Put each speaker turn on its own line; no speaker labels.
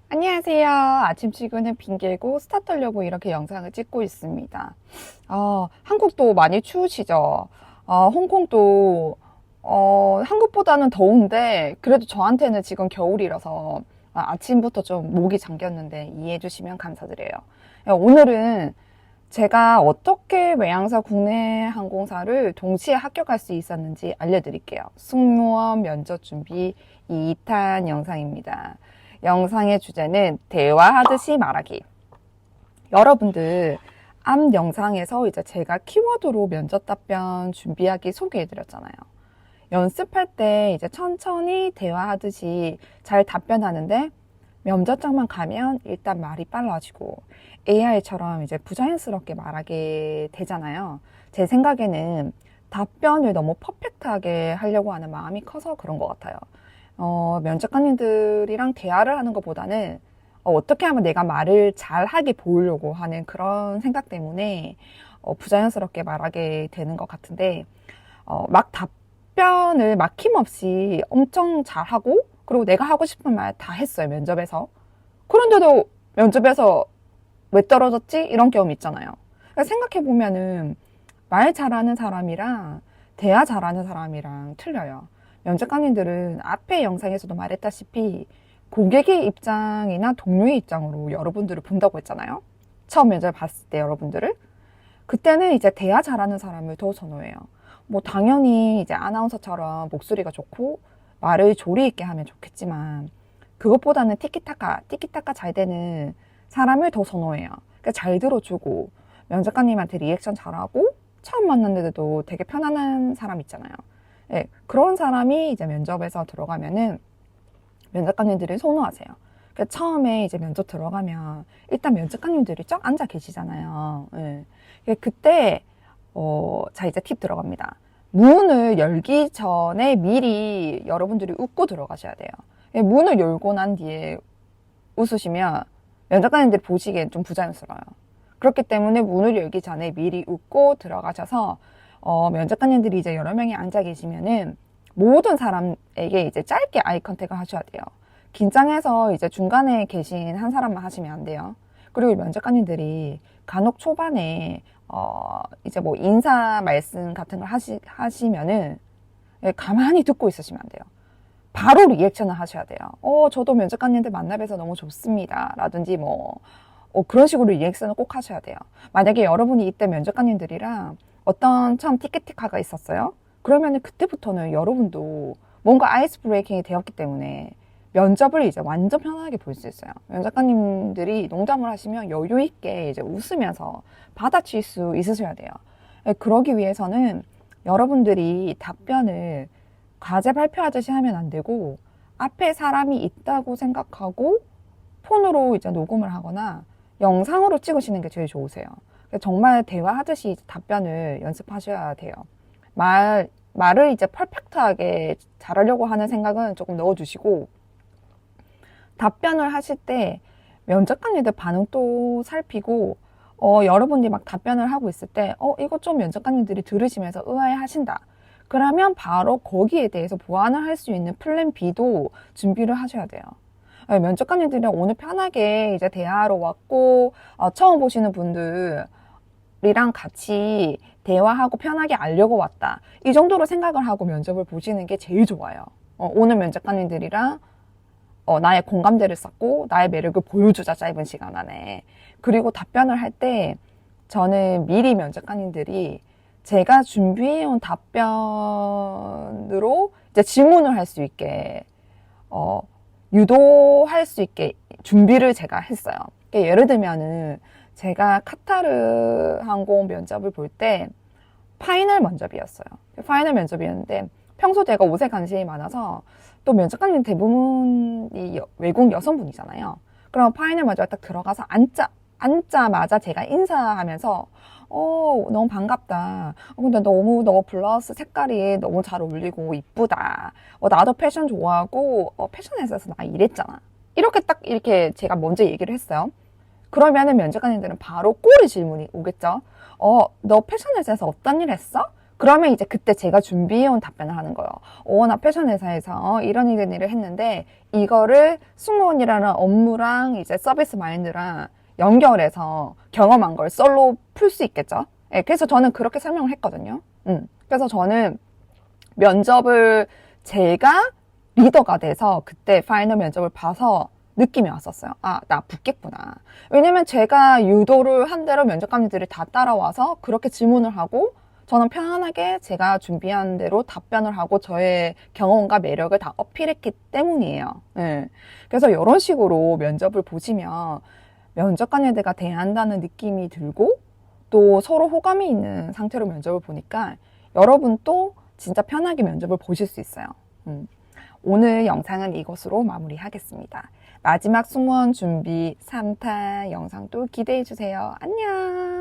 안녕하세요. 아침 출근은 핑계고 스타 떨려고 이렇게 영상을 찍고 있습니다. 한국도 많이 추우시죠? 홍콩도 한국보다는 더운데 그래도 저한테는 지금 겨울이라서 아침부터 좀 목이 잠겼는데 이해해 주시면 감사드려요. 오늘은 제가 어떻게 외항사 국내 항공사를 동시에 합격할 수 있었는지 알려드릴게요. 승무원 면접 준비 2탄 영상입니다. 영상의 주제는 대화하듯이 말하기. 여러분들 앞 영상에서 이제 제가 키워드로 면접 답변 준비하기 소개해드렸잖아요. 연습할 때 이제 천천히 대화하듯이 잘 답변하는데 면접장만 가면 일단 말이 빨라지고 AI처럼 이제 부자연스럽게 말하게 되잖아요. 제 생각에는 답변을 너무 퍼펙트하게 하려고 하는 마음이 커서 그런 것 같아요. 면접관님들이랑 대화를 하는 것보다는 어떻게 하면 내가 말을 잘하게 보이려고 하는 그런 생각 때문에 부자연스럽게 말하게 되는 것 같은데 막 답변을 막힘없이 엄청 잘하고 그리고 내가 하고 싶은 말 다 했어요, 면접에서. 그런데도 면접에서 왜 떨어졌지? 이런 경험 있잖아요. 그러니까 생각해보면은 말 잘하는 사람이랑 대화 잘하는 사람이랑 틀려요. 면접관님들은 앞에 영상에서도 말했다시피 고객의 입장이나 동료의 입장으로 여러분들을 본다고 했잖아요. 처음 면접을 봤을 때 여러분들을. 그때는 이제 대화 잘하는 사람을 더 선호해요. 뭐 당연히 이제 아나운서처럼 목소리가 좋고 말을 조리 있게 하면 좋겠지만 그것보다는 티키타카 잘 되는 사람을 더 선호해요. 그러니까 잘 들어주고 면접관님한테 리액션 잘하고 처음 만났는데도 되게 편안한 사람 있잖아요. 네, 그런 사람이 이제 면접에서 들어가면은 면접관님들이 선호하세요. 그러니까 처음에 이제 면접 들어가면 일단 면접관님들이 쫙 앉아 계시잖아요. 네. 그때 자 이제 팁 들어갑니다. 문을 열기 전에 미리 여러분들이 웃고 들어가셔야 돼요. 문을 열고 난 뒤에 웃으시면 면접관님들이 보시기엔 좀 부자연스러워요. 그렇기 때문에 문을 열기 전에 미리 웃고 들어가셔서 면접관님들이 이제 여러 명이 앉아 계시면은 모든 사람에게 이제 짧게 아이 컨택을 하셔야 돼요. 긴장해서 이제 중간에 계신 한 사람만 하시면 안 돼요. 그리고 면접관님들이 간혹 초반에 이제 뭐 인사 말씀 같은 걸 하시면은 가만히 듣고 있으시면 안 돼요. 바로 리액션을 하셔야 돼요. 저도 면접관님들 만나 뵈서 너무 좋습니다. 라든지 그런 식으로 리액션을 꼭 하셔야 돼요. 만약에 여러분이 이때 면접관님들이랑 어떤 처음 티켓티카가 있었어요. 그러면은 그때부터는 여러분도 뭔가 아이스 브레이킹이 되었기 때문에 면접을 이제 완전 편하게 볼 수 있어요. 면접관님들이 농담을 하시면 여유 있게 이제 웃으면서 받아칠 수 있으셔야 돼요. 그러기 위해서는 여러분들이 답변을 과제 발표하듯이 하면 안 되고 앞에 사람이 있다고 생각하고 폰으로 이제 녹음을 하거나 영상으로 찍으시는 게 제일 좋으세요. 정말 대화하듯이 답변을 연습하셔야 돼요. 말을 이제 퍼펙트하게 잘하려고 하는 생각은 조금 넣어주시고 답변을 하실 때 면접관님들 반응도 살피고 여러분이 막 답변을 하고 있을 때 이거 좀 면접관님들이 들으시면서 의아해 하신다. 그러면 바로 거기에 대해서 보완을 할 수 있는 플랜 B도 준비를 하셔야 돼요. 면접관님들은 오늘 편하게 이제 대화하러 왔고 처음 보시는 분들이랑 같이 대화하고 편하게 알려고 왔다. 이 정도로 생각을 하고 면접을 보시는 게 제일 좋아요. 오늘 면접관님들이랑 나의 공감대를 쌓고 나의 매력을 보여주자, 짧은 시간 안에. 그리고 답변을 할 때 저는 미리 면접관님들이 제가 준비해온 답변으로 이제 질문을 할 수 있게 유도할 수 있게 준비를 제가 했어요. 그러니까 예를 들면은 제가 카타르 항공 면접을 볼 때 파이널 면접이었어요. 파이널 면접이었는데 평소 제가 옷에 관심이 많아서 또 면접관님 대부분이 외국 여성분이잖아요. 그럼 파이널 면접에 딱 들어가서 앉자마자 제가 인사하면서 너무 반갑다. 근데 너무 블라우스 색깔이 너무 잘 어울리고 이쁘다. 나도 패션 좋아하고 패션회사에서 나 일했잖아. 이렇게 제가 먼저 얘기를 했어요. 그러면은 면접관님들은 바로 꼬리 질문이 오겠죠. 너 패션회사에서 어떤 일 했어? 그러면 이제 그때 제가 준비해온 답변을 하는 거예요. 나 패션 회사에서 이런 일을 했는데 이거를 승무원이라는 업무랑 이제 서비스 마인드랑 연결해서 경험한 걸 썰로 풀 수 있겠죠. 예, 그래서 저는 그렇게 설명을 했거든요. 그래서 저는 면접을 제가 리더가 돼서 그때 파이널 면접을 봐서 느낌이 왔었어요. 아, 나 붙겠구나. 왜냐면 제가 유도를 한 대로 면접관들이 다 따라와서 그렇게 질문을 하고 저는 편안하게 제가 준비한 대로 답변을 하고 저의 경험과 매력을 다 어필했기 때문이에요. 네. 그래서 이런 식으로 면접을 보시면 면접관들과 대한다는 느낌이 들고 또 서로 호감이 있는 상태로 면접을 보니까 여러분도 진짜 편하게 면접을 보실 수 있어요. 오늘 영상은 이것으로 마무리하겠습니다. 마지막 승무원 준비 3탄 영상도 기대해 주세요. 안녕!